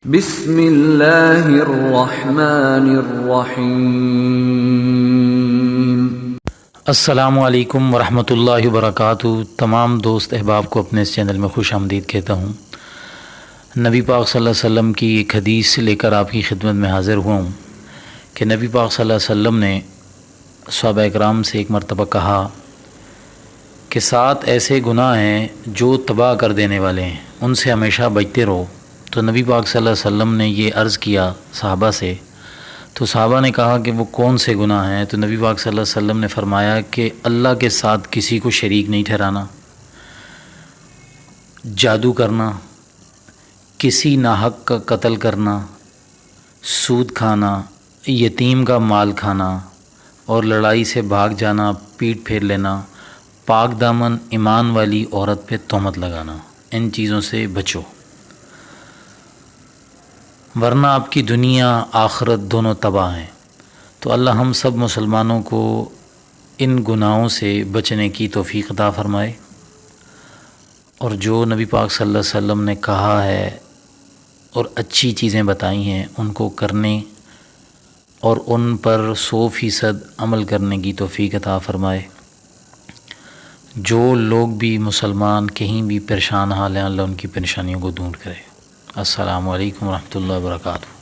بسم اللہ الرحمن الرحیم۔ السلام علیکم ورحمۃ اللہ وبرکاتہ۔ تمام دوست احباب کو اپنے اس چینل میں خوش آمدید کہتا ہوں۔ نبی پاک صلی اللہ علیہ وسلم کی ایک حدیث لے کر آپ کی خدمت میں حاضر ہوا ہوں کہ نبی پاک صلی اللہ علیہ وسلم نے صحابہ اکرام سے ایک مرتبہ کہا کہ 7 ایسے گناہ ہیں جو تباہ کر دینے والے ہیں، ان سے ہمیشہ بچتے رہو۔ تو نبی پاک صلی اللہ علیہ وسلم نے یہ عرض کیا صحابہ سے، تو صحابہ نے کہا کہ وہ کون سے گناہ ہیں؟ تو نبی پاک صلی اللہ علیہ وسلم نے فرمایا کہ اللہ کے ساتھ کسی کو شریک نہیں ٹھہرانا، جادو کرنا، کسی ناحق کا قتل کرنا، سود کھانا، یتیم کا مال کھانا اور لڑائی سے بھاگ جانا، پیٹ پھیر لینا، پاک دامن ایمان والی عورت پہ تہمت لگانا، ان چیزوں سے بچو، ورنہ آپ کی دنیا آخرت دونوں تباہ ہیں۔ تو اللہ ہم سب مسلمانوں کو ان گناہوں سے بچنے کی توفیق عطا فرمائے، اور جو نبی پاک صلی اللہ علیہ وسلم نے کہا ہے اور اچھی چیزیں بتائی ہیں ان کو کرنے اور ان پر 100% عمل کرنے کی توفیق عطا فرمائے۔ جو لوگ بھی مسلمان کہیں بھی پریشان حال ہیں، اللہ ان کی پریشانیوں کو دور کرے۔ السلام علیکم ورحمۃ اللہ وبرکاتہ۔